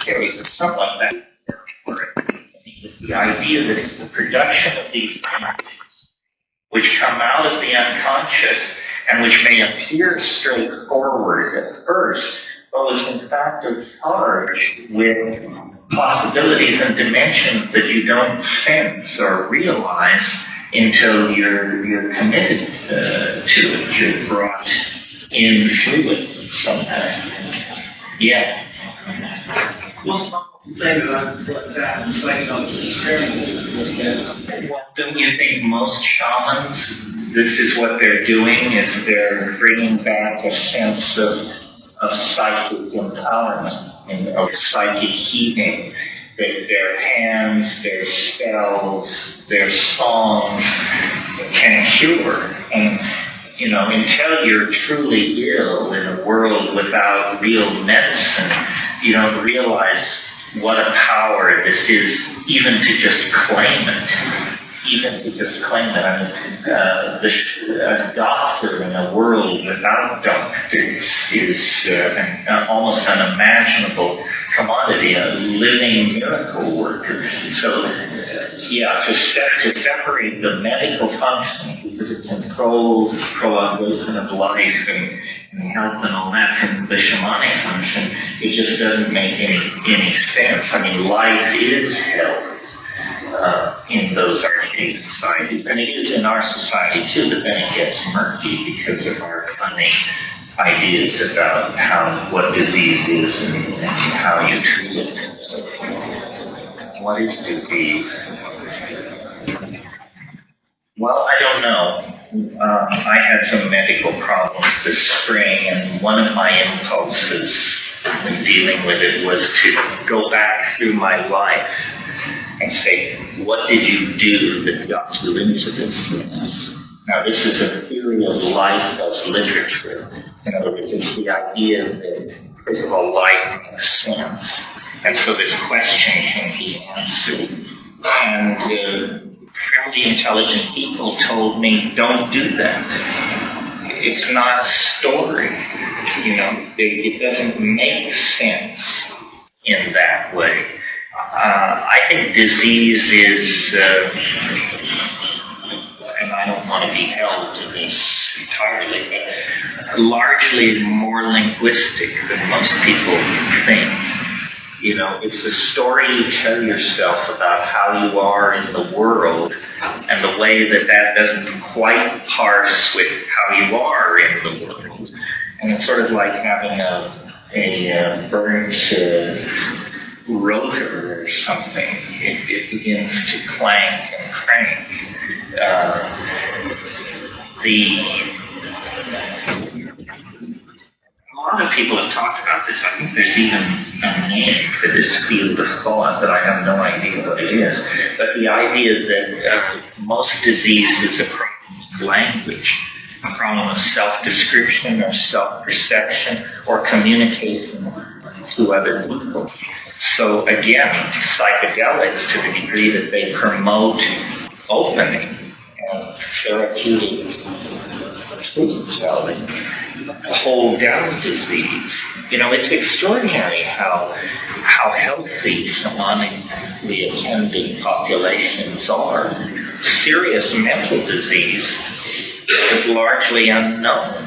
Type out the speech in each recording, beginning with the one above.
monasteries or something like that. The idea that it's the production of these images which come out of the unconscious and which may appear straightforward at first, but which in fact are charged with possibilities and dimensions that you don't sense or realize until you're committed to it. You're brought in through it somehow. Yeah. Well, don't you think most shamans, this is what they're doing, is they're bringing back a sense of psychic empowerment and of psychic healing, that their hands, their spells, their songs can cure. And, until you're truly ill in a world without real medicine, you don't realize what a power this is, even to just claim it. A doctor in a world without doctors is an almost unimaginable commodity, a living miracle worker. So, to separate the medical function, because it controls the prolongation of life and health and all that, from the shamanic function, it just doesn't make any sense. I mean, life is health. In those archaic societies, and it is in our society too, but then it gets murky because of our funny ideas about what disease is and how you treat it. So, what is disease? Well, I don't know. I had some medical problems this spring, and one of my impulses in dealing with it was to go back through my life and say, what did you do that got you into this mess? Now, this is a theory of life as literature. In other words, it's the idea that, first of all, life makes sense. And so this question can be answered. And fairly intelligent people told me, don't do that. It's not a story. It doesn't make sense in that way. I think disease is, and I don't want to be held to this entirely, but largely more linguistic than most people think. It's the story you tell yourself about how you are in the world, and the way that doesn't quite parse with how you are in the world. And it's sort of like having a burnt rotor or something. It begins to clank and crank. A lot of people have talked about this. I think there's even a name for this field of thought, but I have no idea what it is. But the idea that most disease is a problem of language, a problem of self-description or self-perception or communication to other people. So again, psychedelics, to the degree that they promote opening and therapeutic truth-telling, hold down disease. It's extraordinary how healthy shamanically attended populations are. Serious mental disease is largely unknown.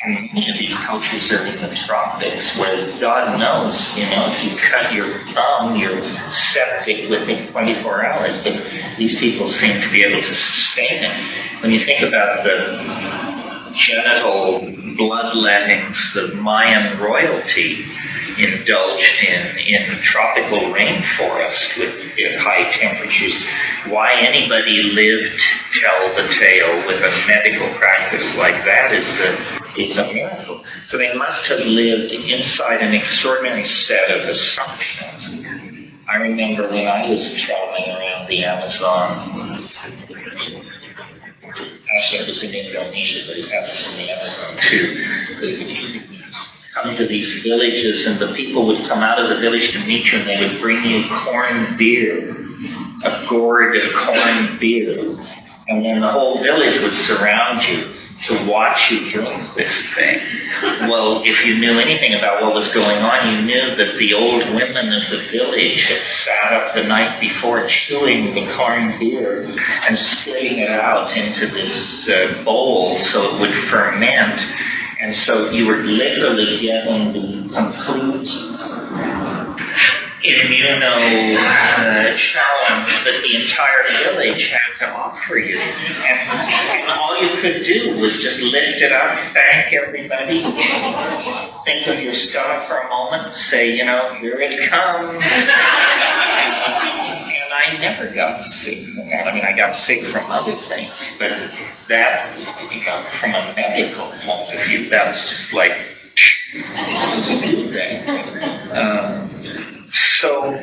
And many of these cultures are in the tropics, where God knows, if you cut your thumb, you're septic within 24 hours, but these people seem to be able to sustain it. When you think about the genital bloodlettings the Mayan royalty indulged in the tropical rainforest with high temperatures, why anybody lived to tell the tale with a medical practice like that is a miracle. So they must have lived inside an extraordinary set of assumptions. I remember when I was traveling around the Amazon, actually it was in Indonesia, but it happens in the Amazon too. Come to these villages, and the people would come out of the village to meet you, and they would bring you corned beer, a gourd of corned beer, and then the whole village would surround you to watch you drink this thing. Well, if you knew anything about what was going on, you knew that the old women of the village had sat up the night before chewing the corn beer and spitting it out into this bowl so it would ferment. And so you were literally getting the complete challenge that the entire village had to offer you. And all you could do was just lift it up, thank everybody, think of your stomach for a moment, say, here it comes. And I never got sick from that. I mean, I got sick from other things, but that, from a medical point of view, that was just like, so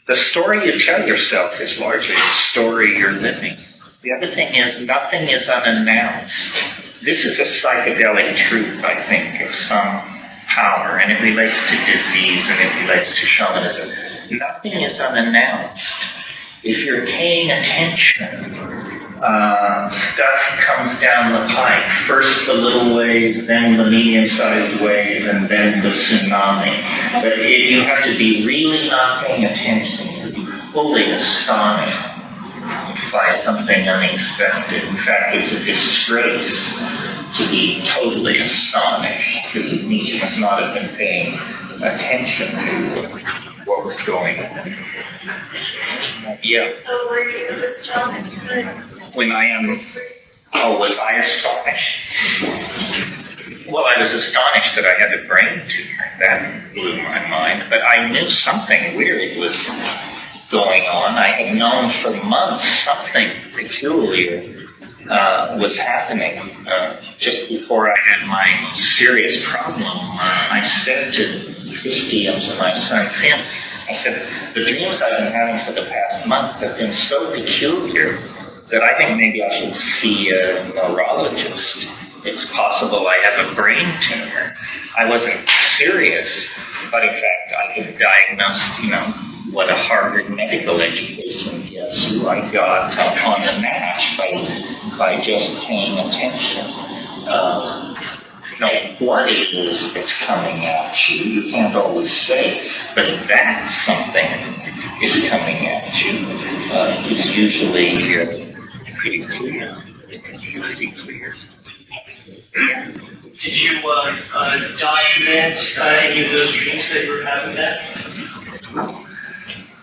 the story you tell yourself is largely the story you're living. The other thing is, nothing is unannounced. This is a psychedelic truth, I think, of some power, and it relates to disease and it relates to shamanism. Nothing is unannounced. If you're paying attention, stuff comes down the pipe. First the little wave, then the medium-sized wave, and then the tsunami. But you have to be really not paying attention to be fully astonished by something unexpected. In fact, it's a disgrace to be totally astonished, because you must not have been paying attention to what was going on. Yeah. So were you astonished? Was I astonished? Well, I was astonished that I had a brain tumor. That blew my mind. But I knew something weird was going on. I had known for months something peculiar was happening. Just before I had my serious problem, I said to Christy and to my son Finn, I said, the dreams I've been having for the past month have been so peculiar that I think maybe I should see a neurologist. It's possible I have a brain tumor. I wasn't serious, but in fact I could diagnose, what a Harvard medical education gets you. I got on the match by just paying attention. What it is that's coming at you, you can't always say, but that something is coming at you is usually pretty clear. Yeah. Did you document any of those dreams that you were having then?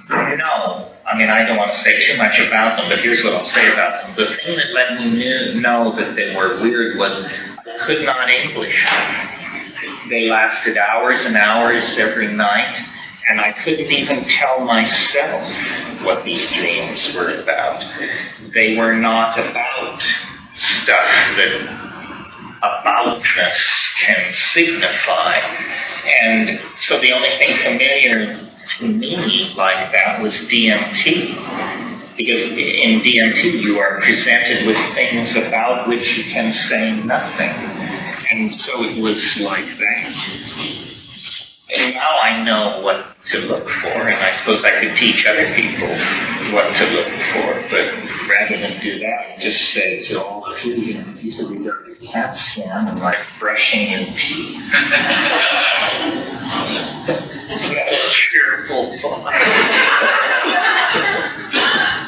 No. I mean, I don't want to say too much about them, but here's what I'll say about them. The thing that let me know that they were weird was I could not English. They lasted hours and hours every night, and I couldn't even tell myself what these dreams were about. They were not about stuff that aboutness can signify. And so the only thing familiar to me like that was DMT. Because in DMT you are presented with things about which you can say nothing. And so it was like that. And now I know what to look for, and I suppose I could teach other people what to look for, but rather than do that, just say to all the food, these are the CAT scan and like brushing your teeth. It's got a cheerful thought.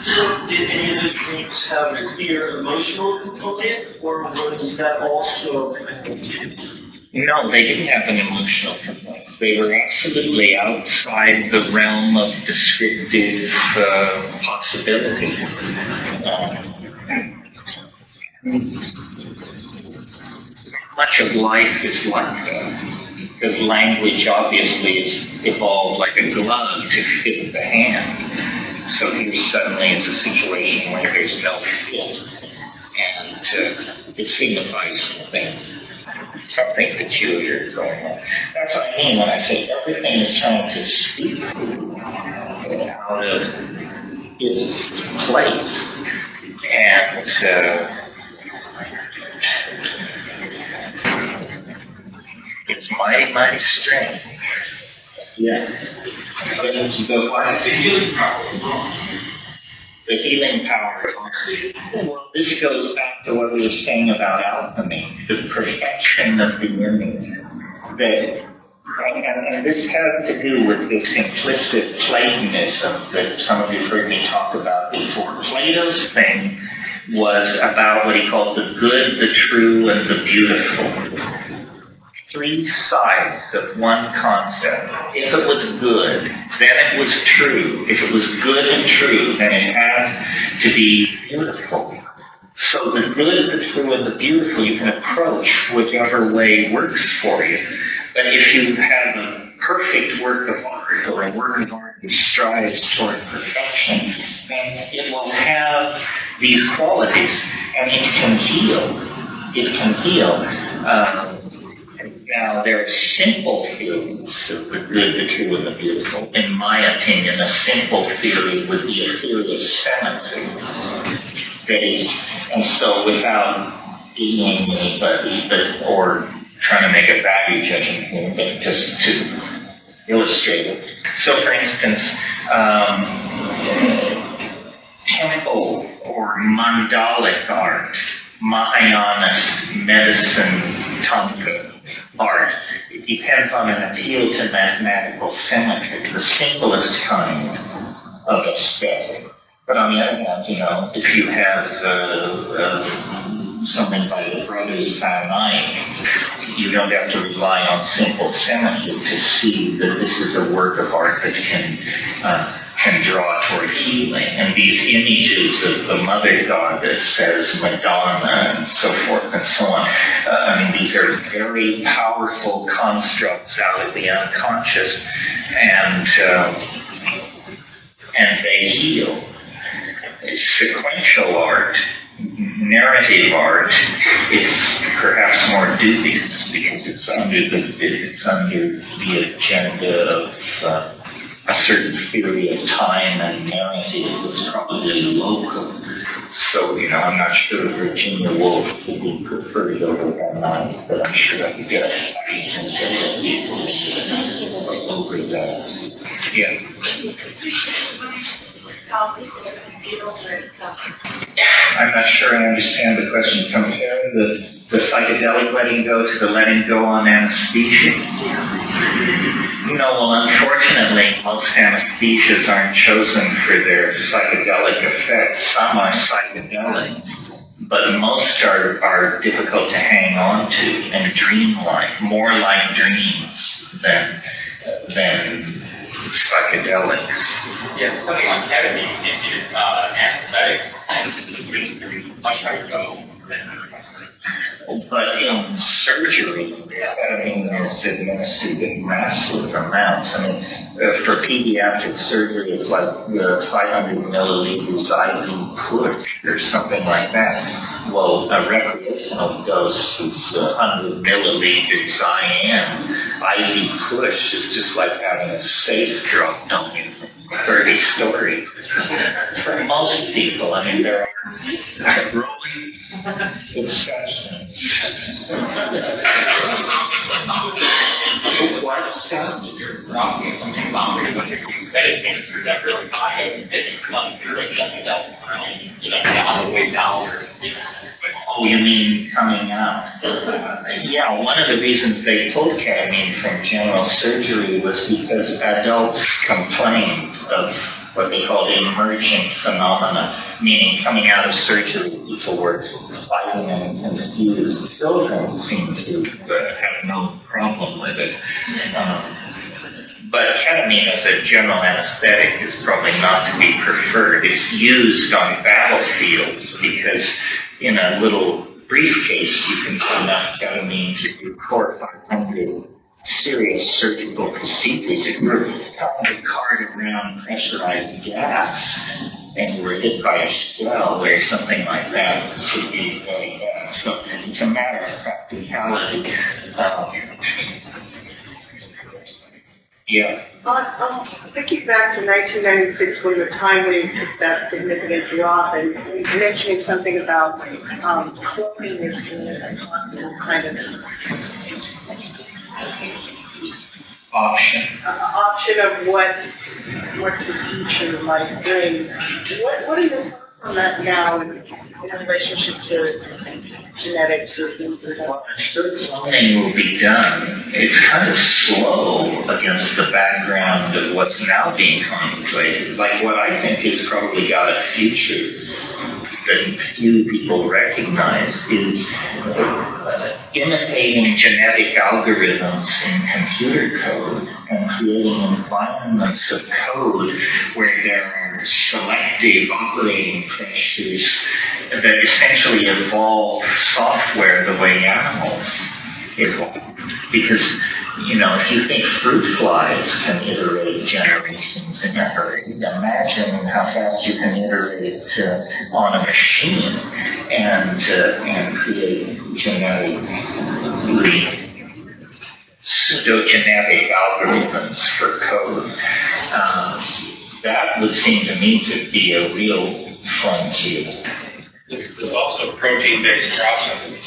So did any of those dreams have a clear emotional component, or was that also connected? No, they didn't have an emotional component. They were absolutely outside the realm of descriptive possibility. Much of life is like that, because language obviously is evolved like a glove to fit the hand. So here suddenly it's a situation where there's no fit, and it signifies something peculiar going on. That's what I mean when I say everything is trying to speak out of its place. And it's mighty, mighty strange. Yeah. But the healing problem. The healing power of art. Well, this goes back to what we were saying about alchemy, the perfection of the image. And this has to do with this implicit Platonism that some of you have heard me talk about before. Plato's thing was about what he called the good, the true, and the beautiful. Three sides of one concept. If it was good, then it was true. If it was good and true, then it had to be beautiful. So the good, the true, and the beautiful you can approach whichever way works for you. But if you have a perfect work of art or a work of art that strives toward perfection, then it will have these qualities and it can heal. It can heal. Now, there are simple theories of the good, the true, and the beautiful. In my opinion, a simple theory would be a theory of symmetry. That is, and so without being anybody, or trying to make a value judgment here, but just to illustrate it. So, for instance, temple or mandalic art, Mahayanist medicine, tantra art, it depends on an appeal to mathematical symmetry, the simplest kind of aesthetic. But on the other hand, if you have something by the Brothers Van Eyck, you don't have to rely on simple symmetry to see that this is a work of art that can draw toward healing. And these images of the Mother Goddess as Madonna and so forth and so on, these are very powerful constructs out of the unconscious, and they heal. Sequential art, narrative art, is perhaps more dubious because it's under the agenda of a certain theory of time and narrative that's probably local. So, I'm not sure Virginia Woolf would be preferred over Van Eyck, but I'm sure I could get agents of people over that. Yeah. I'm not sure I understand the question. Compare the psychedelic letting go to the letting go on anesthesia. Well, unfortunately, most anesthesias aren't chosen for their psychedelic effects. Some are psychedelic, but most are difficult to hang on to and dreamlike, more like dreams than psychedelics. Yeah, something like ketamine gives you anesthetic and much higher go. But in surgery, ketamine is administered in massive amounts. For pediatric surgery, it's like 500 milliliters IV push or something like that. Well, a recreational dose is 100 milliliters IV push is just like having a safe dropped on you from 30 stories. For most people, there are growing exceptions. What sounds wrong? Something wrong with what you're medicating through that really high, and you come through like something else, all the way down. Oh, you mean coming out? Yeah, one of the reasons they pulled ketamine from general surgery was because adults complained of what they called emergent phenomena, meaning coming out of surgery, people were fighting and confused. Children seemed to have no problem with it. But ketamine as a general anesthetic is probably not to be preferred. It's used on battlefields because in a little briefcase you can put enough ketamine to do 400 or 500 serious surgical procedures. If you're trying to cart around pressurized gas and you were hit by a shell or something like that, this would be very bad. So it's a matter of practicality. Yeah. Thinking back to 1996 when the time when you took that significant drop, and you mentioning something about cloaking this in a constant kind of Option of what what the future might bring. What are your thoughts on that now in relationship to genetics or things like that? Well, sure, cloning will be done. It's kind of slow against the background of what's now being contemplated. Like what I think has probably got a future that few people recognize is imitating genetic algorithms in computer code and creating environments of code where there are selective operating pressures that essentially evolve software the way animals evolve. Because, if you think fruit flies can iterate generations in a hurry, imagine how fast you can iterate on a machine and create pseudogenetic algorithms for code. That would seem to me to be a real frontier. There's also protein-based processes.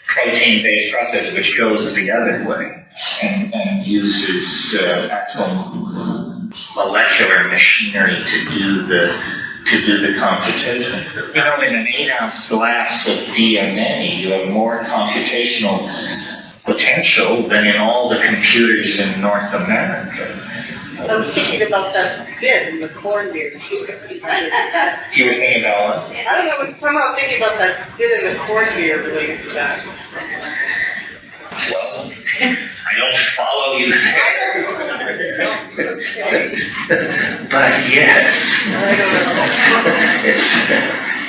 Protein-based process which goes the other way and uses actual molecular machinery to do the computation. In an 8-ounce glass of DNA, you have more computational potential than in all the computers in North America. I was thinking about that spin in the cornmeal. You were thinking about what? I don't know, I was somehow thinking about that spin in the cornmeal related to that. Well, I don't follow you there. But yes. I don't know.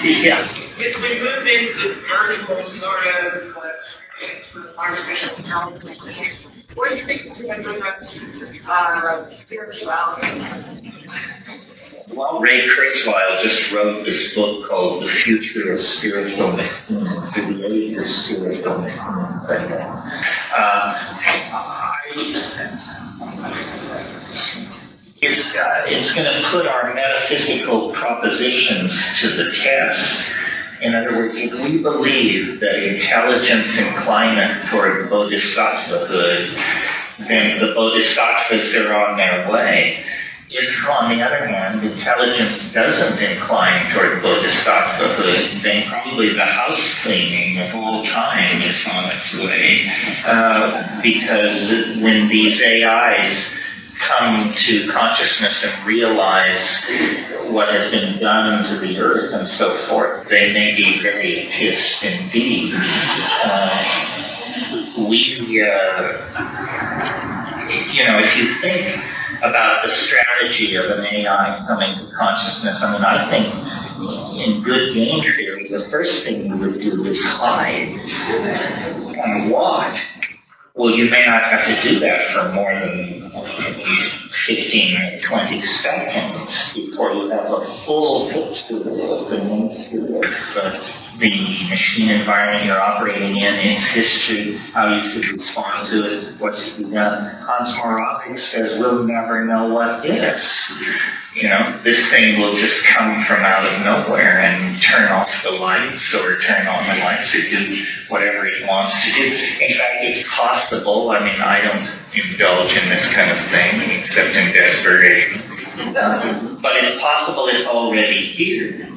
Yeah. If we move into this vertical sort of artificial intelligence, what do you think is going to bring us spirituality? Well, Ray Kurzweil just wrote this book called The Future of Spiritual Machines, or The Age of Spiritual Machines, I guess. It's going to put our metaphysical propositions to the test. In other words, if we believe that intelligence inclineth toward bodhisattvahood, then the bodhisattvas are on their way. If, on the other hand, intelligence doesn't incline toward bodhisattvahood, then probably the house cleaning of all time is on its way. Because when these AIs come to consciousness and realize what has been done to the earth and so forth, they may be very pissed indeed. If you think about the strategy of an AI coming to consciousness, I think in good game theory, the first thing you would do is hide and watch. Well, you may not have to do that for more than 15 or 20 seconds before you have a full picture of the nature of the machine environment you're operating in, its history, how you should respond to it, what should be done. Hans Moravec says we'll never know what is. This thing will just come from out of nowhere and turn off the lights or turn on the lights or do whatever it wants to do. In fact, it's possible, I don't indulge in this kind of thing except in desperation, but it's possible it's already here.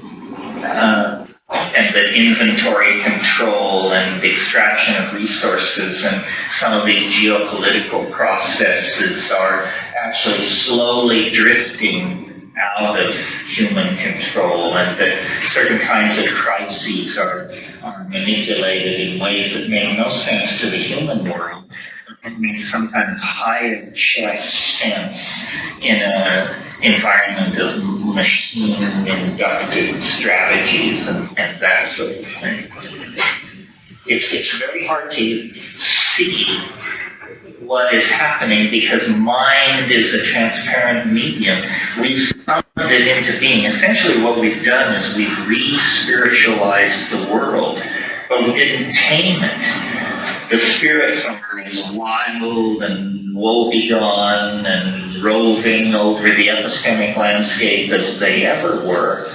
And that inventory control and extraction of resources and some of these geopolitical processes are actually slowly drifting out of human control, and that certain kinds of crises are manipulated in ways that make no sense to the human world. It makes some kind of higher chess sense in an environment of machine-inducted strategies and that sort of thing. It's very hard to see what is happening because mind is a transparent medium. We've summoned it into being. Essentially what we've done is we've re-spiritualized the world, but we didn't tame it. The spirits are as wild and woebegone and roving over the epistemic landscape as they ever were,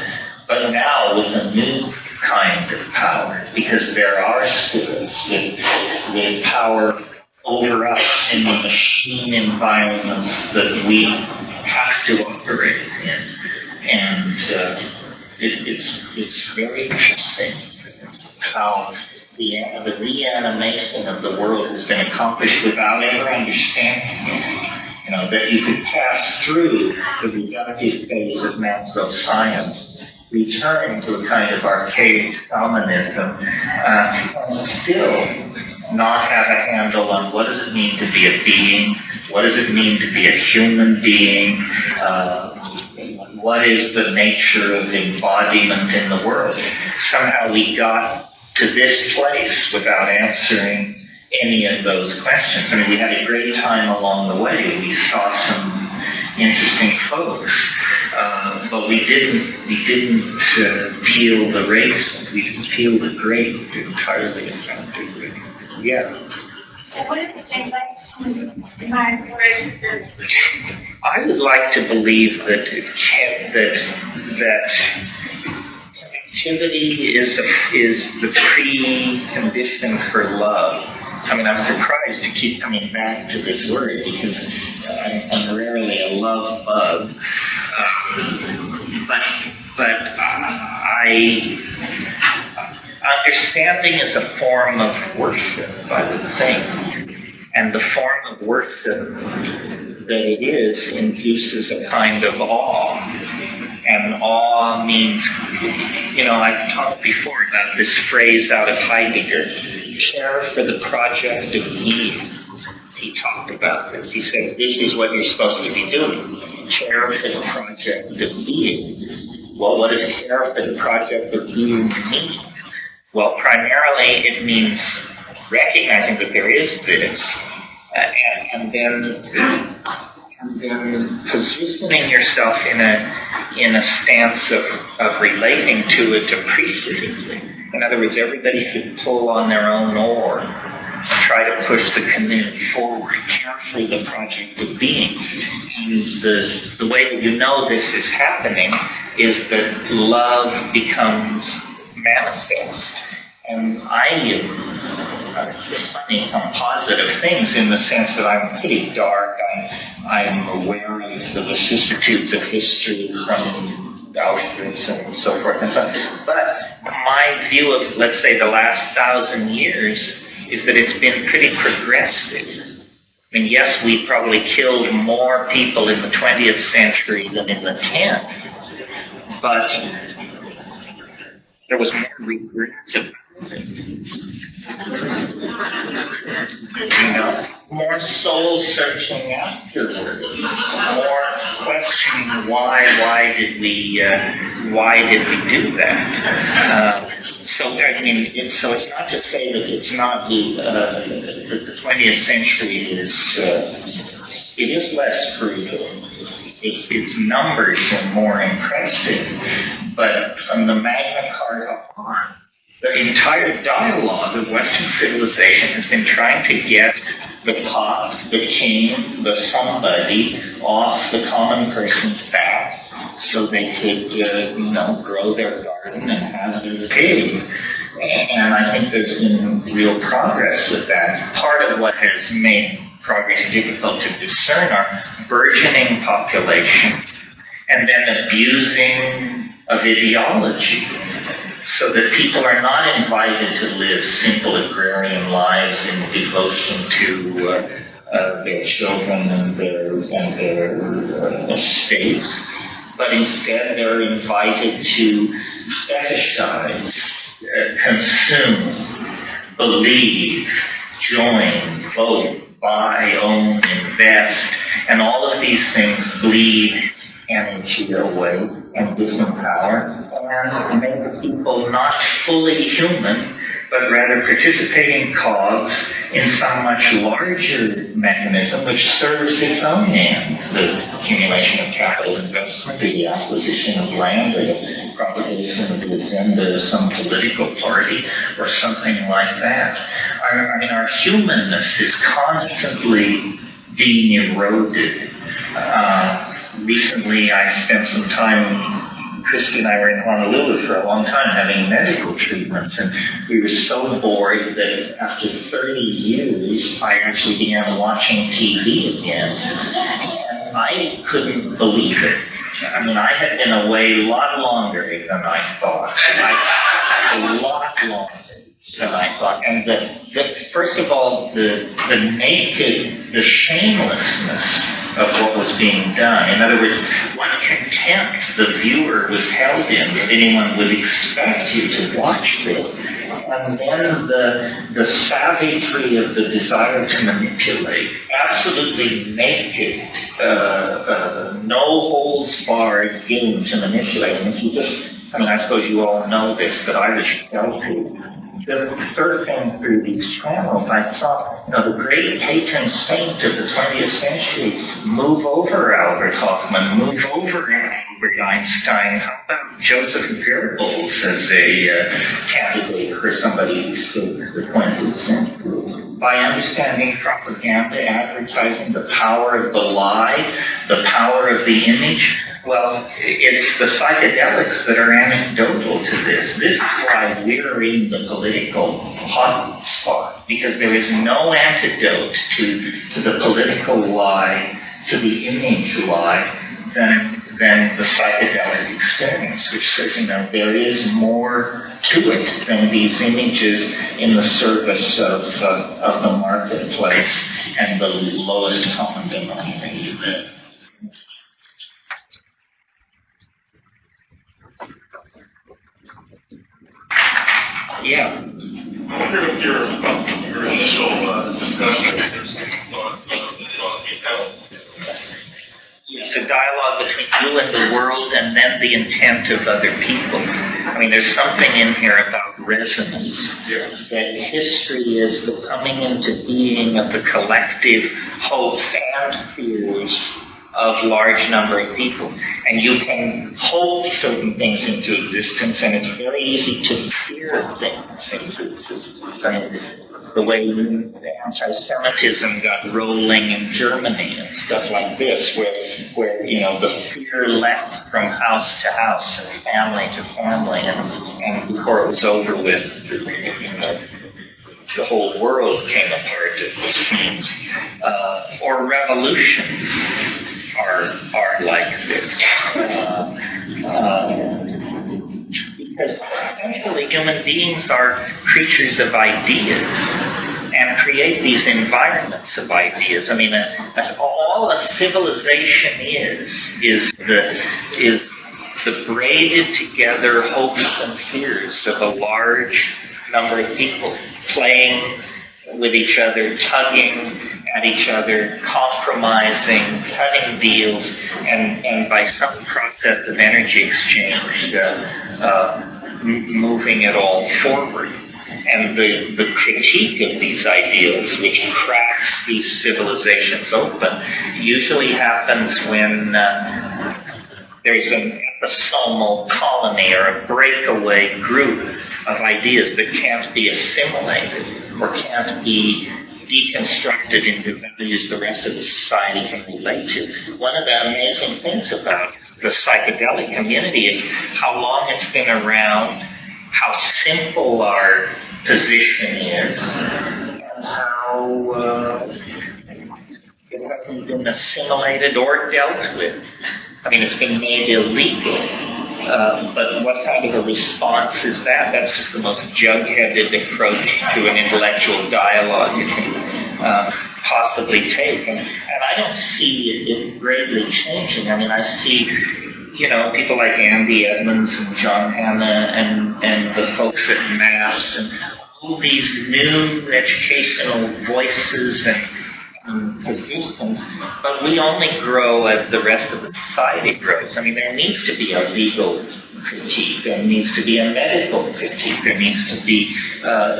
but now with a new kind of power, because there are spirits with power over us in the machine environments that we have to operate in. And it's very interesting how the reanimation of the world has been accomplished without ever understanding it. You know, that you could pass through the reductive phase of macro science, return to a kind of archaic shamanism, and still not have a handle on what does it mean to be a being, what does it mean to be a human being, what is the nature of embodiment in the world. Somehow we got to this place without answering any of those questions. I mean, we had a great time along the way. We saw some interesting folks, but we didn't peel the race. We didn't peel the grape entirely effectively. Yeah. What is the thing like my inspiration? I would like to believe that activity is the precondition for love. I mean, I'm surprised to keep coming back to this word because I'm rarely a love bug. But understanding is a form of worship, I would think. And the form of worship that it is induces a kind of awe. And awe means, you know, I've talked before about this phrase out of Heidegger, care for the project of being. He talked about this. He said, this is what you're supposed to be doing. Care for the project of being. Well, what does care for the project of being mean? Well, primarily it means recognizing that there is this, and then positioning yourself in a stance of relating to it appreciatively. In other words, everybody should pull on their own oar and try to push the canoe forward, carefully the project of being. And the way that you know this is happening is that love becomes manifest. And I funny composite of things in the sense that I'm pretty dark. I'm aware of the vicissitudes of history from Auschwitz and so forth and so on. But my view of, let's say, the last 1,000 years is that it's been pretty progressive. I mean, yes, we probably killed more people in the 20th century than in the 10th, but there was more regret. You know, more soul searching afterward, more questioning why did we do that? So I mean, it's not to say that it's not that the 20th century is it is less brutal. Its numbers are more impressive, but from the Magna Carta on, the entire dialogue of Western civilization has been trying to get the pot, the king, the somebody off the common person's back so they could, grow their garden and have their pig. And I think there's been real progress with that. Part of what has made progress difficult to discern are burgeoning populations and then abusing of ideology, so that people are not invited to live simple agrarian lives in devotion to their children and their estates, but instead they're invited to fetishize, consume, believe, join, vote, buy, own, invest, and all of these things bleed energy away and disempower and make people not fully human, but rather participating cogs in some much larger mechanism which serves its own end, the accumulation of capital investment, the acquisition of land, or the propagation of the agenda of some political party, or something like that. I mean, our humanness is constantly being eroded. Recently, I spent some time, Christy and I were in Honolulu for a long time having medical treatments, and we were so bored that after 30 years, I actually began watching TV again. I couldn't believe it. I mean, I had been away a lot longer than I thought. A lot longer than I thought. And first of all, the naked, the shamelessness of what was being done. In other words, what contempt the viewer was held in that anyone would expect you to watch this. And then the savagery of the desire to manipulate, absolutely naked, no holds barred game to manipulate. And if you I suppose you all know this, but I was sheltered. Just surfing through these channels, I saw, the great patron saint of the 20th century move over Albert Hoffman, move over Albert Einstein. How about Joseph Goebbels as a candidate for somebody who shaped the 20th century? By understanding propaganda, advertising, the power of the lie, the power of the image, well, it's the psychedelics that are anecdotal to this. This is why we're in the political hot spot, because there is no antidote to the political lie, to the image lie, than the psychedelic experience, which says, there is more to it than these images in the service of the marketplace and the lowest common denominator. Yeah. I wonder if your initial discussion on it's a dialogue between you and the world and then the intent of other people. I mean, there's something in here about resonance. That history is the coming into being of the collective hopes and fears of large number of people. And you can hope certain things into existence, and it's very easy to fear things into existence. And the way anti-Semitism got rolling in Germany and stuff like this, where the fear leapt from house to house and family to family, and before it was over with, the whole world came apart, it seems. Or revolutions are like this. Because essentially human beings are creatures of ideas and create these environments of ideas. I mean, all a civilization is the braided together hopes and fears of a large number of people playing with each other, tugging at each other, compromising, cutting deals, and by some process of energy exchange, moving it all forward. And the critique of these ideals, which cracks these civilizations open, usually happens when there's an episomal colony or a breakaway group of ideas that can't be assimilated or can't be deconstructed into values the rest of the society can relate to. One of the amazing things about the psychedelic community is how long it's been around, how simple our position is, and how it hasn't been assimilated or dealt with. I mean, it's been made illegal. But what kind of a response is that? That's just the most jug-headed approach to an intellectual dialogue you can possibly take. And I don't see it greatly changing. I mean, I see, people like Andy Edmonds and John Hanna and the folks at MAPS and all these new educational voices and positions, but we only grow as the rest of the society grows. I mean, there needs to be a legal critique, there needs to be a medical critique, there needs to be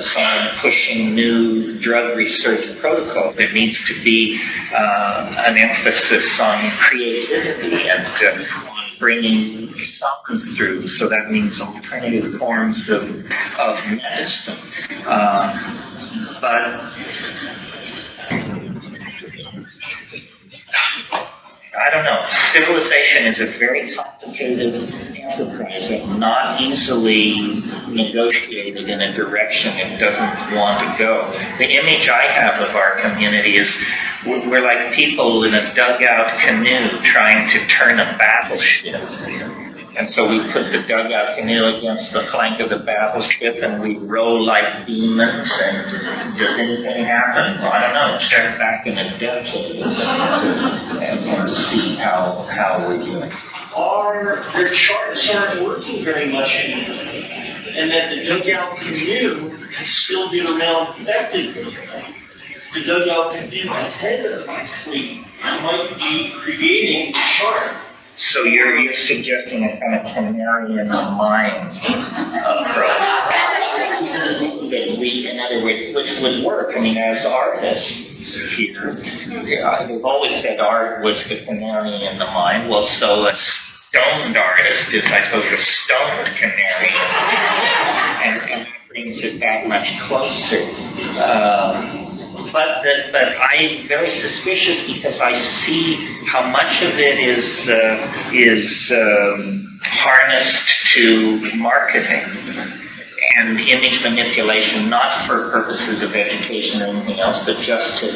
someone pushing new drug research protocols, there needs to be an emphasis on creativity and on bringing science through, so that means alternative forms of medicine. But I don't know. Civilization is a very complicated enterprise and not easily negotiated in a direction it doesn't want to go. The image I have of our community is we're like people in a dugout canoe trying to turn a battleship. And so we put the dugout canoe against the flank of the battleship and we row like demons, and does anything happen? Well, I don't know. Check back in a decade and see how we're doing. Their charts aren't working very much anymore, and that the dugout canoe can still get around effectively. The dugout canoe ahead of my fleet might be creating a chart. So you're suggesting a kind of canary in the mine approach that we, in other words, which would work. I mean, as artists here, they've always said art was the canary in the mine. Well, so a stoned artist is, I suppose, a stoned canary, and that brings it that much closer. But I'm very suspicious because I see how much of it is harnessed to marketing and image manipulation, not for purposes of education or anything else, but just to,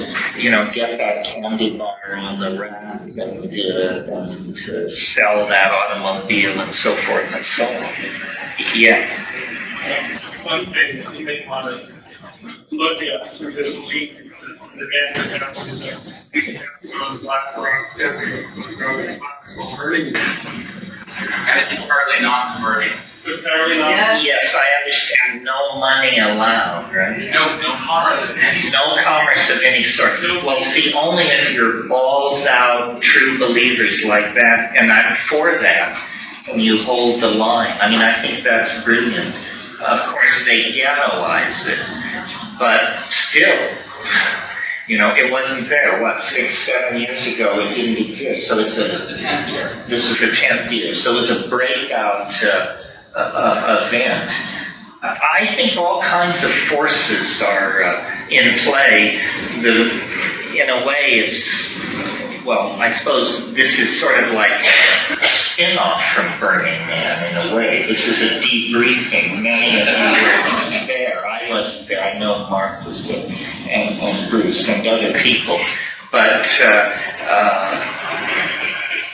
get that candy bar on the rack and sell that automobile and so forth and so on. Yeah. One thing that you may want to look at through this week, the management on Black Rock, converting. And it's partly non-converting. Entirely not. Yes, I understand. No money allowed, right? No commerce of any sort. No commerce of any sort. Well, see, only if you're balls out true believers like that, and I'm for that, and you hold the line. I mean, I think that's brilliant. Of course, they ghettoize it, but still, it wasn't there, 6-7 years ago, it didn't exist, so it's the 10th year. This is the 10th year, so it was a breakout event. I think all kinds of forces are in play. In a way, I suppose this is sort of like a spin-off from Burning Man, in a way. This is a debriefing. Many of you were there. I wasn't there. I know Mark was there, and Bruce and other people. But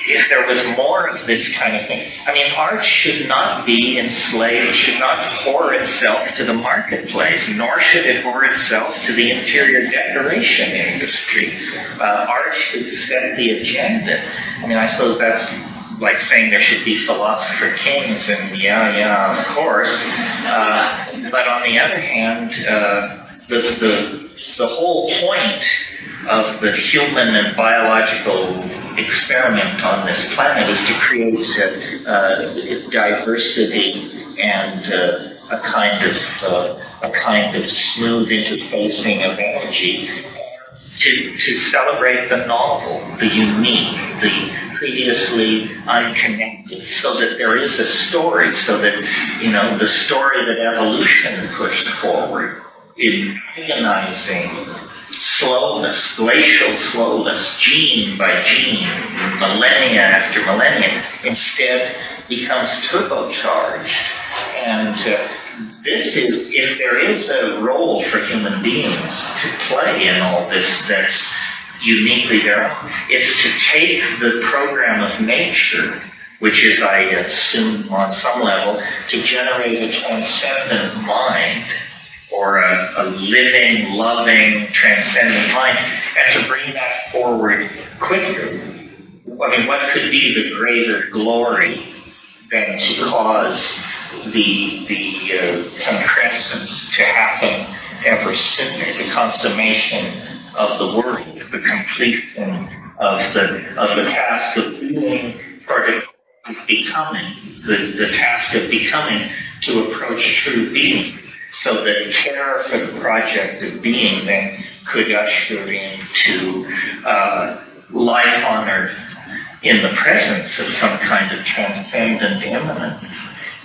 if there was more of this kind of thing, I mean, art should not be enslaved, should not whore itself to the marketplace, nor should it whore itself to the interior decoration industry. Art should set the agenda. I mean, I suppose that's like saying there should be philosopher kings, and yeah, of course. But on the other hand, the whole point of the human and biological experiment on this planet is to create diversity and a kind of smooth interfacing of energy, to celebrate the novel, the unique, the previously unconnected, so that there is a story, so that, the story that evolution pushed forward in organizing slowness, glacial slowness, gene by gene, millennia after millennia, instead becomes turbocharged. And this is, if there is a role for human beings to play in all this that's uniquely their own, it's to take the program of nature, which is, I assume, on some level, to generate a transcendent mind, or a living, loving, transcendent mind, and to bring that forward quicker. I mean, what could be the greater glory than to cause the concrescence to happen ever sooner, the consummation of the world, the completion of the task of being, sort of becoming, the task of becoming to approach true being. So that care for the project of being then could usher into life on earth in the presence of some kind of transcendent immanence.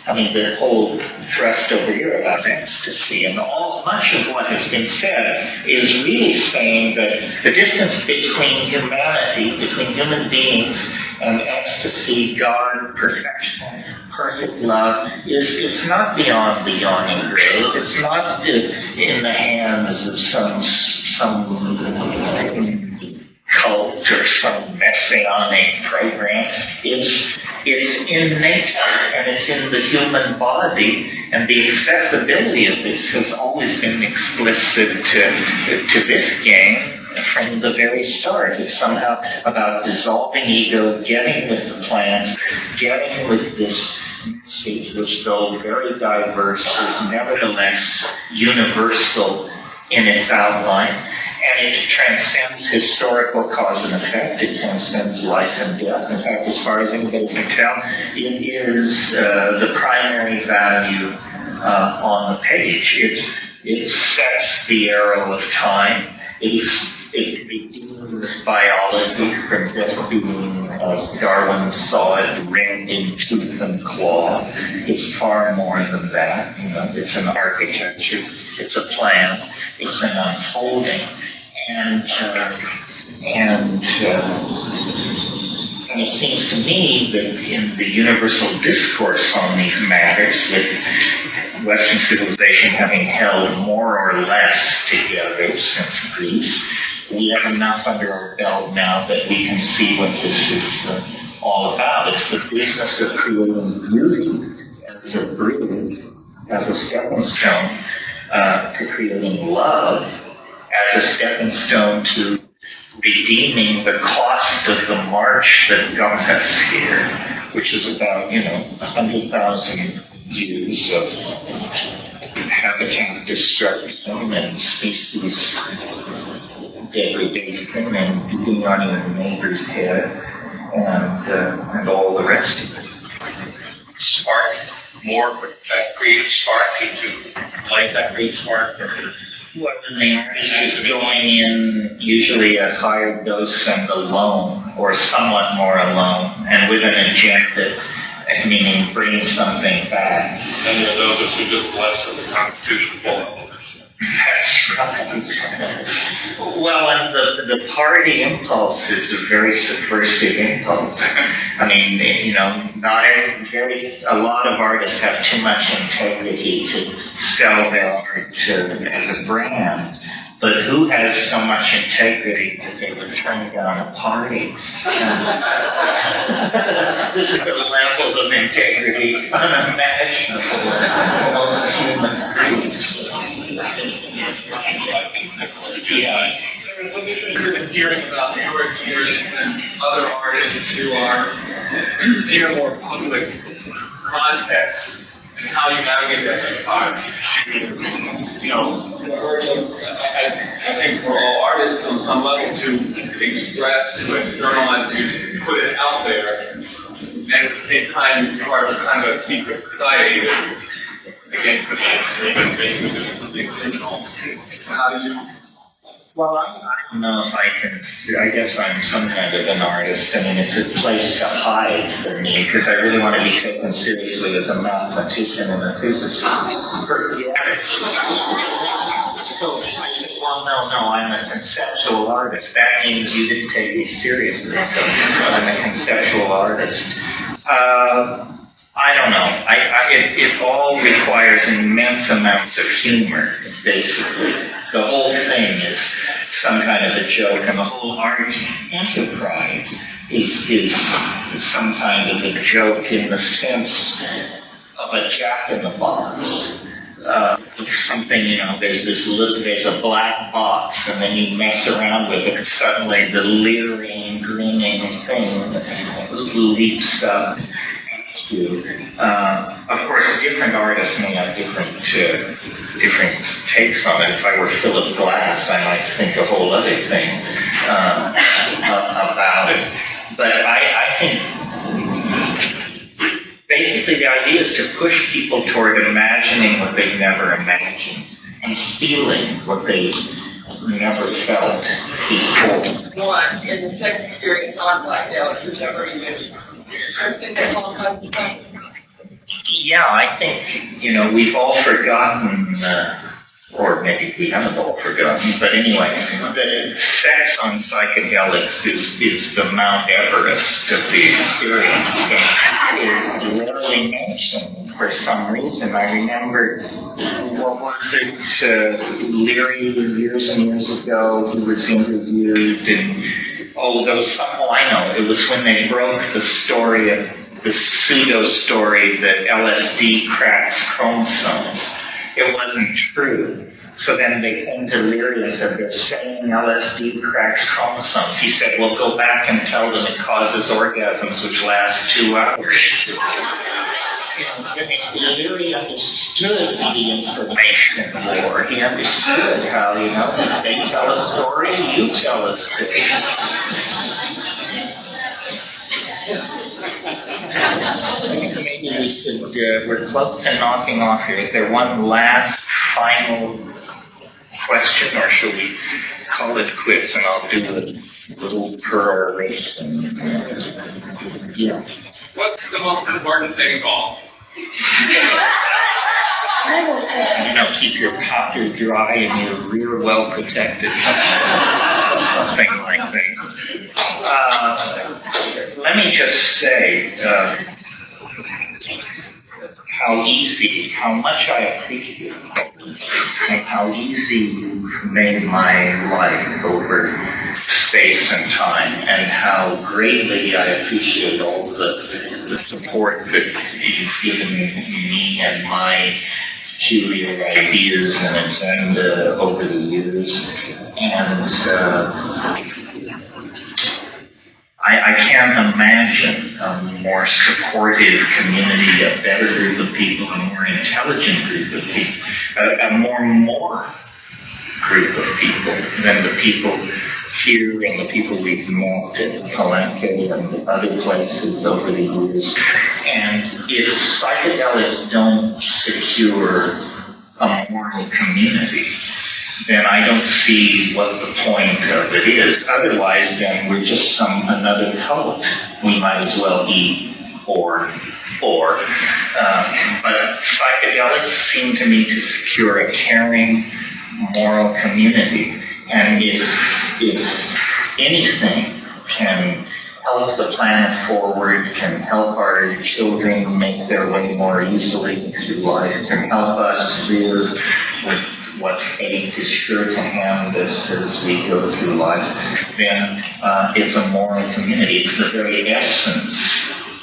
I mean, the whole thrust over here about ecstasy and much of what has been said is really saying that the distance between humanity, between human beings and ecstasy, God, perfection, perfect love, it's not beyond the yawning grave. It's not in the hands of some conditioning program. It's in nature and it's in the human body, and the accessibility of this has always been explicit to this game from the very start. It's somehow about dissolving ego, getting with the plants, getting with this message, which though very diverse is nevertheless universal in its outline, and it transcends historical cause and effect. It transcends life and death. In fact, as far as anybody can tell, it is the primary value on the page. It sets the arrow of time. It redeems biology from just being, as Darwin saw it, rend in tooth and claw. It's far more than that. You know, it's an architecture. It's a plan. It's an unfolding. And it seems to me that in the universal discourse on these matters, with Western civilization having held more or less together since Greece, we have enough under our belt now that we can see what this is all about. It's the business of creating beauty as a bridge, as a stepping stone to creating love, as a stepping stone to redeeming the cost of the march that got us here, which is about, 100,000 years of habitat destruction and species degradation and beating on your neighbor's head and all the rest of it. Spark, more creative spark to light that green spark. Well, the artist is going in usually at higher dose and alone, or somewhat more alone, and with an agenda, meaning bring something back. And there are those of us who just blessed with the Constitution full of this. That's right. Well, and the party impulse is a very subversive impulse. I mean, a lot of artists have too much integrity to sell their art as a brand. But who has so much integrity that they would turn down a party? This is a level of integrity unimaginable in most human creatures. Yeah. I've been hearing about your experience and other artists who are in a more public context and how you navigate that time. I think for all artists on some level to express, to externalize, to put it out there, and at the same time it's part of kind of a secret society that's against the mainstream and basically doing something original. How do you? Well, I don't know if I can. I guess I'm some kind of an artist. I mean, it's a place to hide for me because I really want to be taken seriously as a mathematician and a physicist. So, no, I'm a conceptual artist. That means you didn't take me seriously. So I'm a conceptual artist. I don't know. It all requires immense amounts of humor, basically. The whole thing is some kind of a joke, and the whole art enterprise is some kind of a joke in the sense of a jack-in-the-box. Something, there's a black box, and then you mess around with it, and suddenly the leering, grinning thing leaps up. Of course, different artists may have different takes on it. If I were Philip Glass, I might think a whole other thing about it. But I think basically the idea is to push people toward imagining what they've never imagined and feeling what they've never felt before. One, in the sex experience on psychedelics, who's ever even person that Holocaust is done. Yeah, I think, we've all forgotten or maybe we haven't all forgotten, but anyway, that sex on psychedelics is the Mount Everest of the experience and is rarely mentioned for some reason. I remember, what was it, Leary years and years ago, he was interviewed, and there was some, I know, it was when they broke the story of the pseudo story that LSD cracks chromosomes. It wasn't true. So then they came to Leary and said, they're saying LSD cracks chromosomes. He said, well, go back and tell them it causes orgasms which last 2 hours. Leary understood the information war. He understood how, if they tell a story, you tell a story. I think maybe we should, we're close to knocking off here. Is there one last final question, or should we call it quits and I'll do a little peroration? Yeah. What's the most important thing of all? Keep your powder dry and your rear well protected. Something like that. Let me just say how much I appreciate and how easy you've made my life over space and time, and how greatly I appreciate all the support that you've given me and my peculiar ideas and agenda over the years. And I can't imagine a more supportive community, a better group of people, a more intelligent group of people, a more group of people than the people here and the people we've met at Palenque and other places over the years. And if psychedelics don't secure a moral community, then I don't see what the point of it is. Otherwise, then we're just another cult we might as well eat or. But psychedelics seem to me to secure a caring, moral community. And if anything can help the planet forward, can help our children make their way more easily through life, can help us live with what fate is sure to hand us as we go through life, then it's a moral community. It's the very essence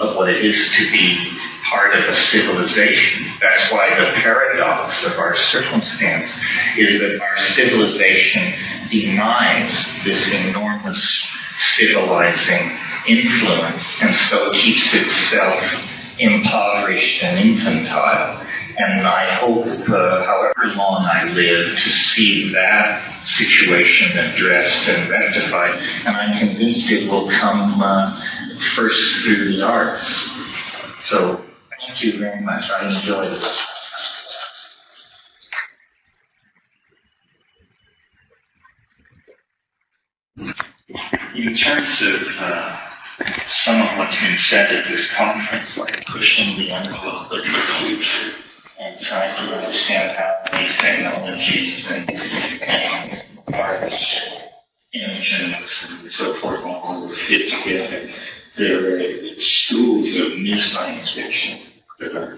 of what it is to be part of a civilization. That's why the paradox of our circumstance is that our civilization denies this enormous civilizing influence, and so keeps itself impoverished and infantile. And I hope, however long I live, to see that situation addressed and rectified. And I'm convinced it will come first through the arts. So thank you very much. I enjoyed it. In terms of some of what's been said at this conference, like pushing the envelope of the future and trying to understand how these technologies and art, images, and so forth all fit together, there are schools of new science fiction that are,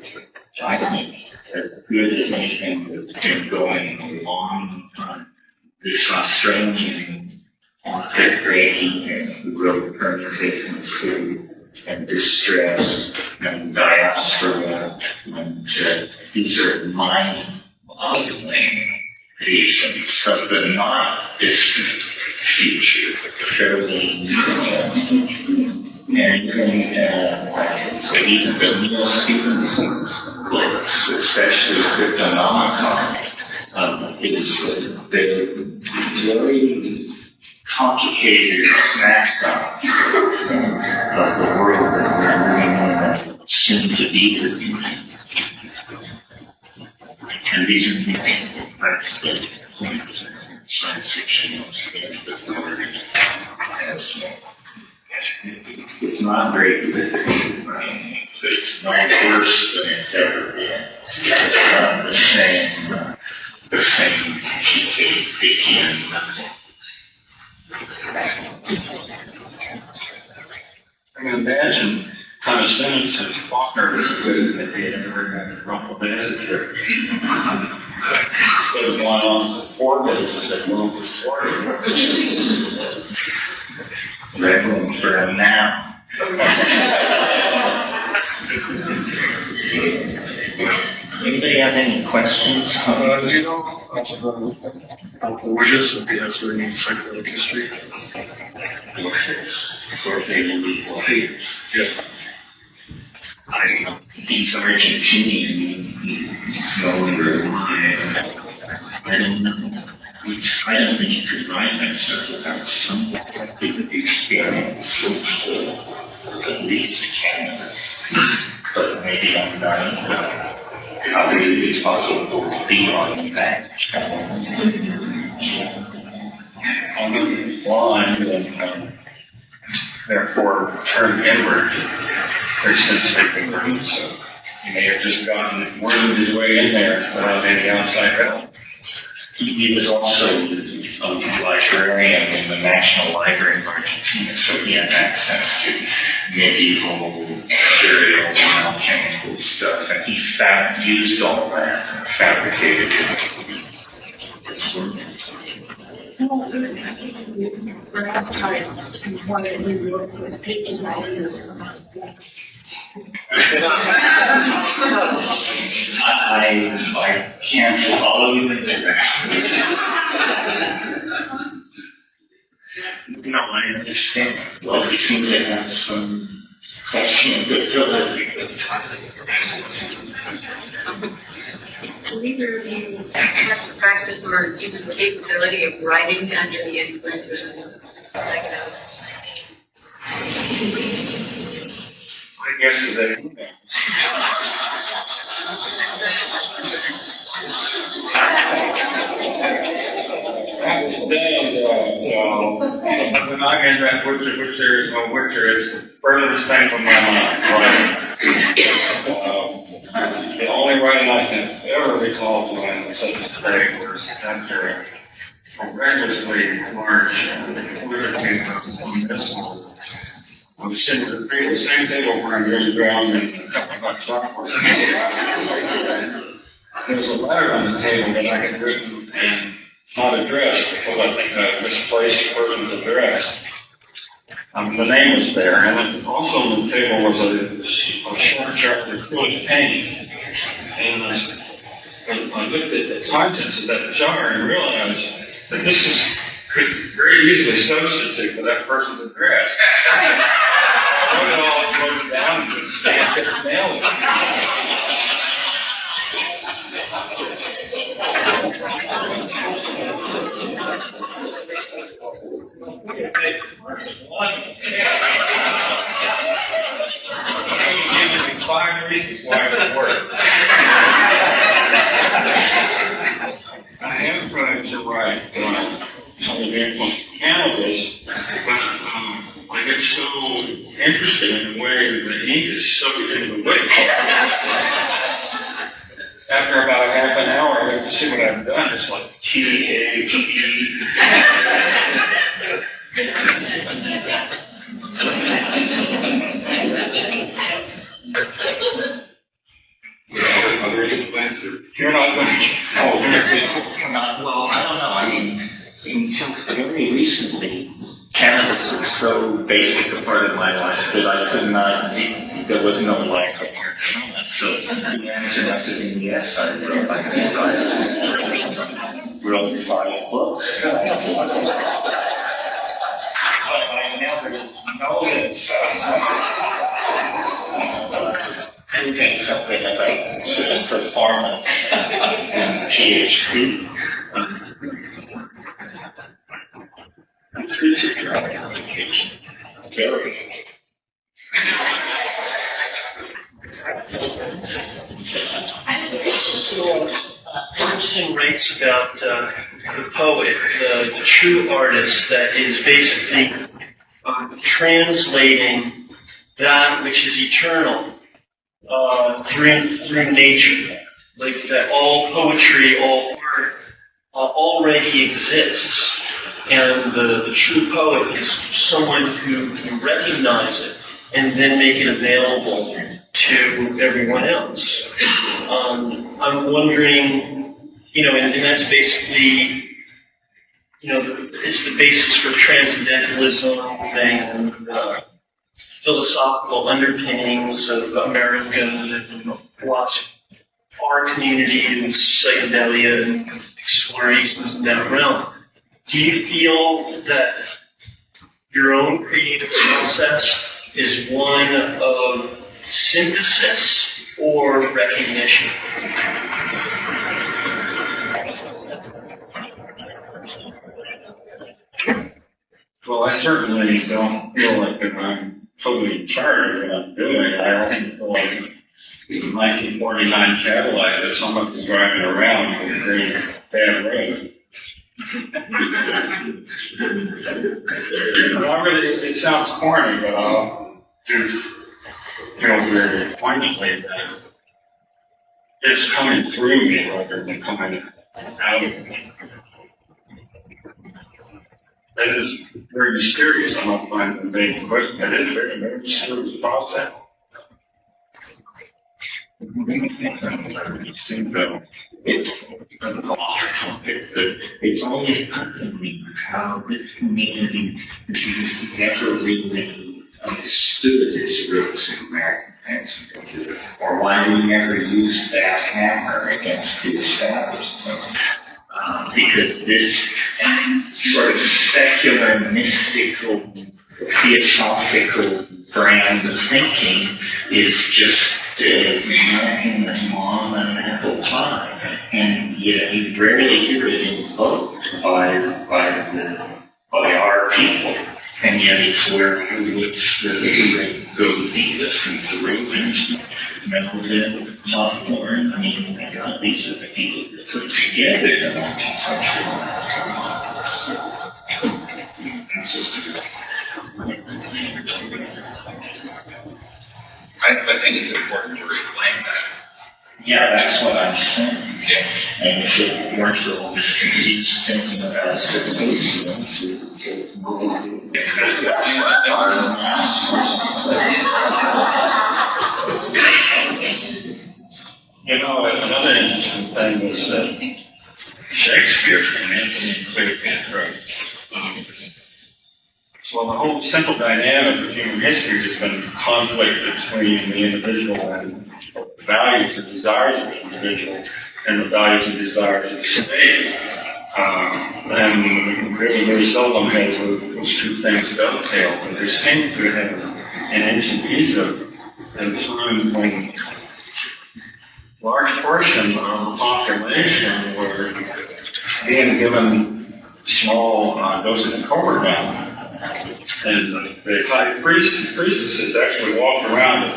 I think, as good as anything that's been going a long time. This Australian author, Grady, who wrote Permutation City and Distress and Diaspora, and these are mind-boggling visions of the not distant future, but the fairly so even the Neil Stephenson's books, especially Cryptonomicon, they're very complicated snapshots of the world that we're living in and soon to be living in. And these are new that's the point of science fiction it's not very good, right? But it's no worse than it's ever been. It's not the same the same begin. I can imagine kind of students and Faulkner was good that they had ever had a rumble visitor. Instead of going on for 4 days, they went over 40. Red room for him now. Anybody have any questions? You know, we're just a PhD in psychological history. Yes. He's Argentinian. He's older. I don't know. I don't think you could write that stuff without some type of experience of at least Canada. But maybe I'm not. How it's possible to be on that. I'm blind and therefore turned inward. There's sensitive rooms, so he may have just gotten wormed his way in there without any outside help. He was also a librarian in the National Library of Argentina, so he had access to medieval material and alchemical stuff, and he used all that and fabricated it. I can't follow you into that. No, I understand. Well, you seem to have some prescient ability. Neither of you have to practice or use the capability of writing under the influence of psychedelics. I guess that I understand that when I get that which there is no which there is the furthest thing from my mind, right? The only writing I can ever recall doing was such a day was after a horrendously large liberty on this. I was sitting at the same table where I'm really drowned in a couple of bucks software. There was a letter on the table that I had written and not addressed because I think I misplaced the person's address. The name was there, and also on the table was a short jar of acrylic paint. And I looked at the contents of that jar and realized that this could very easily substitute for that person's address. I wrote it all wrote it down and just stamped it and mailed it. Giving me 5 reasons why it would work. I am trying to write under the influence of cannabis, but I get so interested in the way that the ink is soaked into the liquid. After about a half an hour, I get to see what I've done. It's like T-H-E. Are there any plans to? You're not going to. Oh, Well, I don't know. I mean, until very recently, cannabis was so basic a part of my life that I could not, there was no life apart from it. So the answer must have been yes. I wrote 5 books. But I never noticed proving something about performance and THC. Drug application. Very. Emerson writes about the poet, the true artist that is basically translating that which is eternal through nature. like that all poetry, all art already exists, and the true poet is someone who can recognize it and then make it available to everyone else. I'm wondering, and that's basically, it's the basis for transcendentalism and philosophical underpinnings of American philosophy, our community and psychedelia and explorations in that realm. Do you feel that your own creative process is one of synthesis or recognition? Well, I certainly don't feel like that I'm totally in charge of what I'm doing. I only feel like in 1949 Cadillac that someone was driving around with a very bad road. It sounds corny, but I'll do feel very poignantly that it's coming through me rather than coming out of me. That is very mysterious. I don't find the main question. That is very, very mysterious process. It's always fascinating how this community never really understood its roots in American Pennsylvania, or why we never used that hammer against the establishment. Because this sort of secular, mystical, theosophical brand of thinking is just as American as mom and apple pie, and yet you rarely hear it invoked by our people, and yet it's where it's the go deepest into Rubens, Melvin, Hawthorne. I mean, my God, these are the people that put together the 19th century. I think it's important to reclaim that. Yeah, that's what I'm saying. Yeah. And if it weren't for all this confused thinking about civilizations, it's another interesting thing was that Shakespeare and Anthony Cleopatra. Well, the whole simple dynamic of human history has been conflict between the individual and the values and desires of the individual and the values and desires of the state. And really very seldom has those two things dovetailed. But there seems to have, in ancient Egypt, at a time when large portion of the population were being given small doses of cobra. And the high priests and priestesses actually walked around and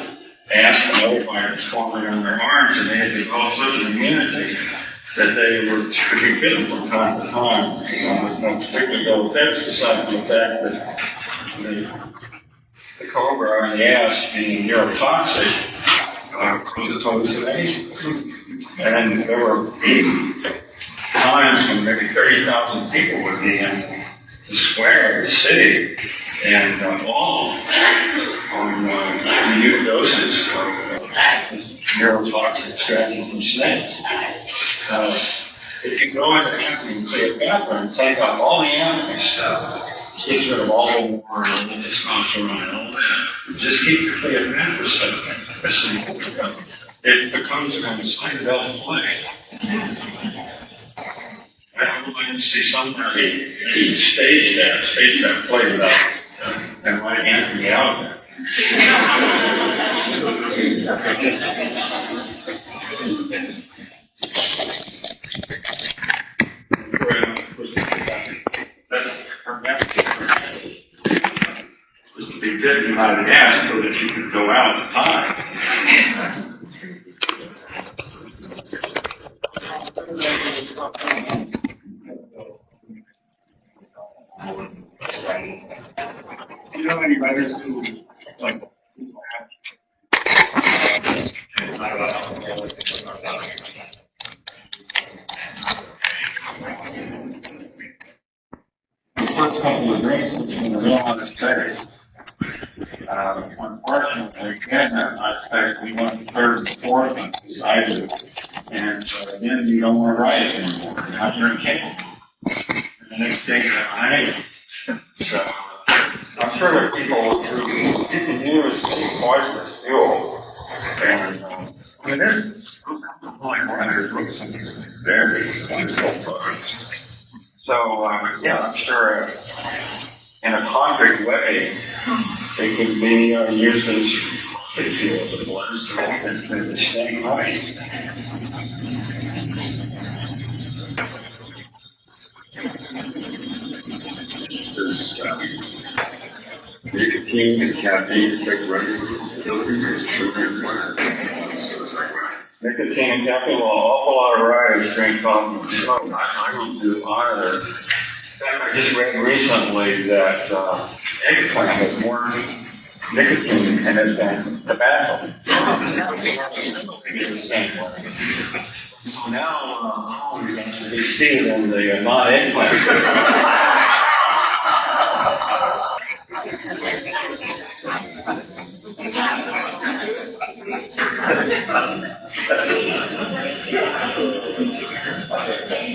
asked the nullifiers forming on their arms, and they had developed such an immunity that they were to be bitten from time to time. There's no particular goal effects aside from the fact that the cobra and the asp being neurotoxic causes hallucinations. And there were times when maybe 30,000 people would be in the square of the city, and all on minute doses of neurotoxic extraction from snakes. If you go into Anthony Cleopatra and take out all the animal stuff, get rid of all the war and the testosterone and all that, just keep the Cleopatra stuff, it becomes a kind of psychedelic play. I would like to see somebody stage that play without and let Anthony out of it. That's her message. Was to be bitten by the gas so that you could go out at the time. You know any writers who, like, the drinks in the real space. Unfortunately, in that space, we want third and fourth on either. And then you don't want to write it anymore. Now you're incapable. And the next day you're unable. So I'm sure that people use poisonous fuel. And I mean, there's very wonderful products. So yeah, I'm sure in a concrete way they could be used as fuel as well as the same way. Nicotine and caffeine take Nicotine and caffeine, well, an awful lot of writers drink coffee and smoke. I don't do either. In fact, I just read recently that eggplant has more nicotine in it than tobacco. Now, you see it in the non-eggplant.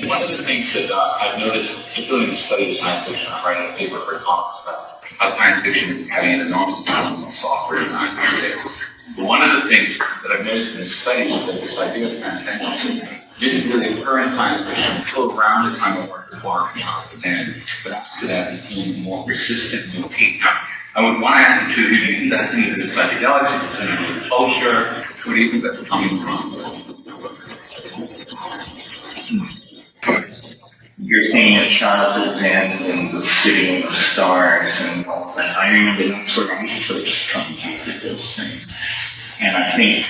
One of the things that I've noticed, particularly in the study of science fiction, I'm writing a paper for a conference about how science fiction is having an enormous influence on software design today. But one of the things that I've noticed in this study is that this idea of transcendency didn't really occur in science fiction until around the time of work with Mark and but after that it became more persistent and opaque. Now, I would want to ask you too, do you think that's something to do with psychedelics, is it something to do with culture? Where do you think that's coming from? You're saying a childhood Zen and the city and the stars and all that. I remember that's where I first conjuncted those things. And I think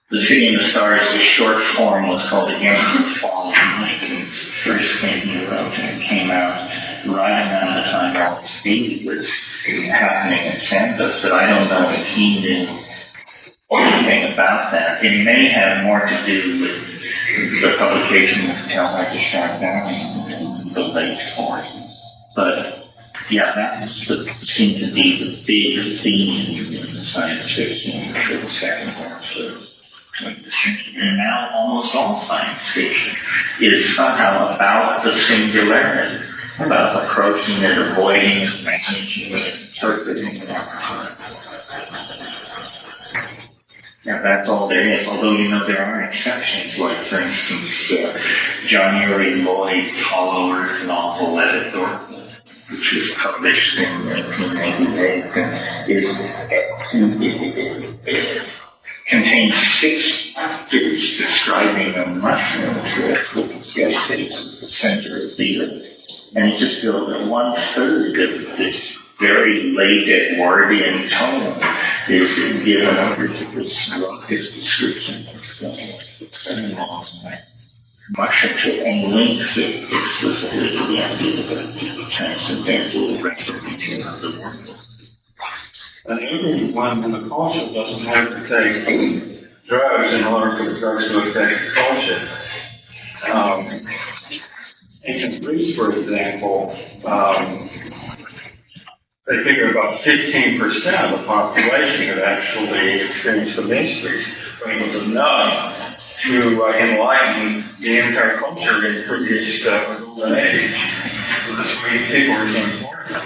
the city and the stars, the short form was called Against the Fall of Night. It was the first thing he wrote, and it came out right around the time LSD was happening in Santos, but I don't know if he knew anything about that. It may have more to do with the publication of Tell Like a Shot Down in the late 40s. But yeah, that seemed to be the big theme in science fiction for the second half of the 20th century. And now almost all science fiction is somehow about the singularity, about approaching it, avoiding it, managing it, interpreting it. Yeah, that's all there is. Although, there are exceptions, like, for instance, John Uri Lloyd's Hollow Earth novel, Let It Go, which was published in 1998, contains 6 chapters describing a mushroom trip that gets at the center of the earth. And it just goes that 1/3 of this very late Edwardian tone is given over to this raucous description of very long mushroom trip and links it explicitly to the idea of the transcendental recognition of the world. And everyone in the culture doesn't have to take drugs in order for the drugs to affect the culture. Ancient Greece, for example, they figure about 15% of the population had actually experienced the mysteries, but it was enough to enlighten the entire culture in previous golden age. So that's why people are so important.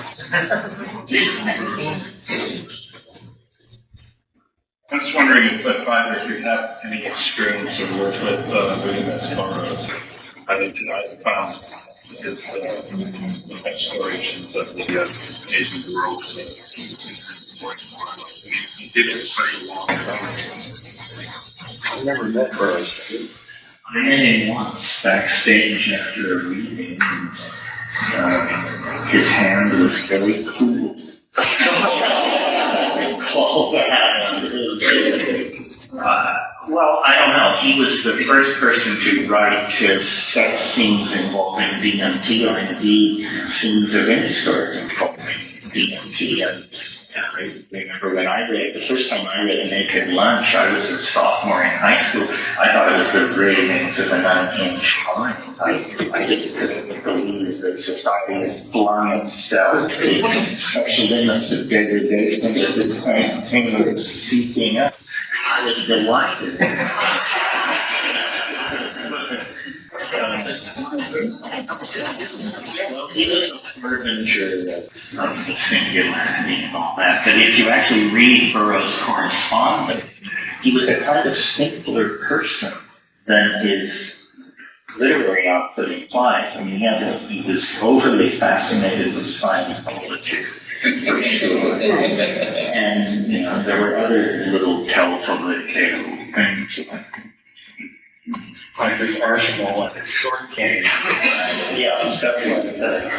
I'm just wondering if either of you have any experience or work with doing that as far as I found his explorations of the Asian world. He did it for such a long time. I never met Burroughs. I met him once backstage after a reading, and his hand was very cool. Well, I don't know. He was the first person to write sex scenes involving DMT, or indeed scenes of any sort involving DMT. And I remember when the first time I read Naked Lunch, I was a sophomore in high school. I thought it was the brilliance of an unhinged mind. I just couldn't believe that society has flung itself to such limits of degradation that this kind of thing was seeping up. I was delighted. Well, he was a harbinger of the singularity and all that, but if you actually read Burroughs' correspondence, he was a kind of simpler person than his literary output implies. I mean, he was overly fascinated with Scientology, for sure. And, there were other little telepolitical things like his arsenal and his short cane. Yeah, stuff like that.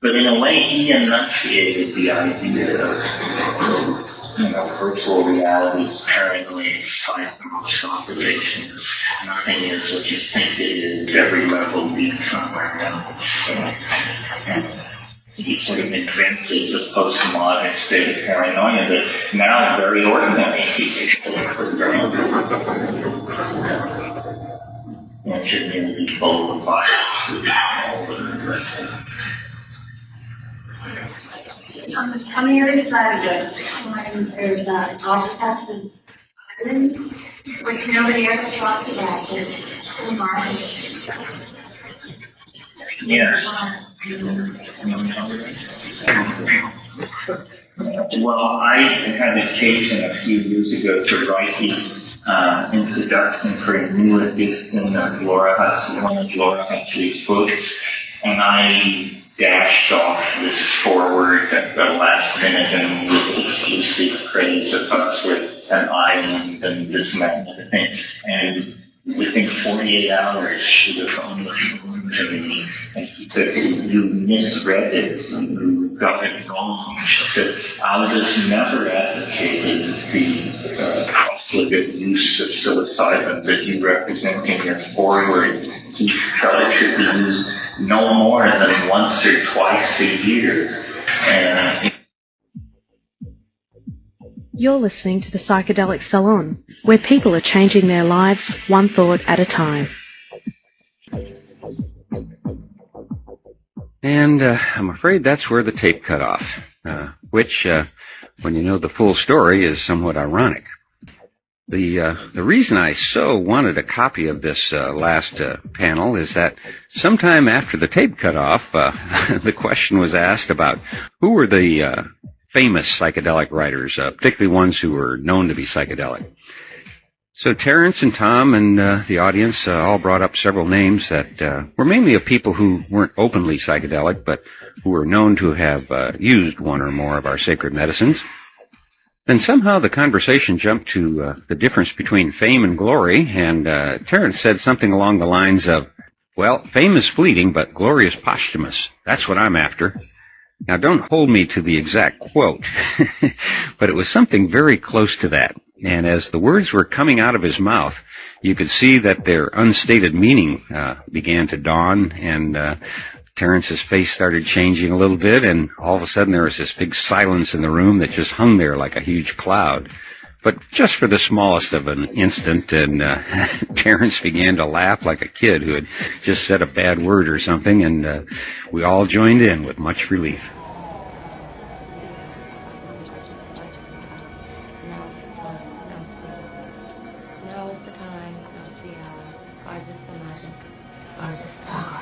But in a way, he enunciated the idea of, virtual realities, paranoid, self-observations. Nothing is what you think it is. Every level leads somewhere else. He sort of invented the postmodern state of paranoia that now very ordinary people should merely be full of violence and all the rest of it. On the other side of the coin, there's August Island, which nobody ever talks about. It's so marvelous. Yes. Well, I had occasion a few years ago to write the introduction for a new edition of one of Laura Huxley's books, and I dashed off this foreword at the last minute and with effusive praise of us with an island and this and that thing. And within 48 hours, she was on the phone to me, and she said, "You misread it. You got it wrong." She said, "Aldous never advocated the profligate use of psilocybin that you represent in your foreword. He felt it should be used no more than once or twice a year." You're listening to the Psychedelic Salon, where people are changing their lives one thought at a time. And I'm afraid that's where the tape cut off, which, when you know the full story, is somewhat ironic. The reason I so wanted a copy of this last panel is that sometime after the tape cut off, the question was asked about who were the famous psychedelic writers, particularly ones who were known to be psychedelic. So Terence and Tom and the audience all brought up several names that were mainly of people who weren't openly psychedelic, but who were known to have used one or more of our sacred medicines. Then somehow the conversation jumped to the difference between fame and glory, and Terence said something along the lines of, "Well, fame is fleeting, but glory is posthumous. That's what I'm after." Now, don't hold me to the exact quote, but it was something very close to that. And as the words were coming out of his mouth, you could see that their unstated meaning began to dawn, and Terence's face started changing a little bit, and all of a sudden there was this big silence in the room that just hung there like a huge cloud. But just for the smallest of an instant, and Terence began to laugh like a kid who had just said a bad word or something, and we all joined in with much relief. Now is the time, now is the hour. Ours is the magic, ours is the power.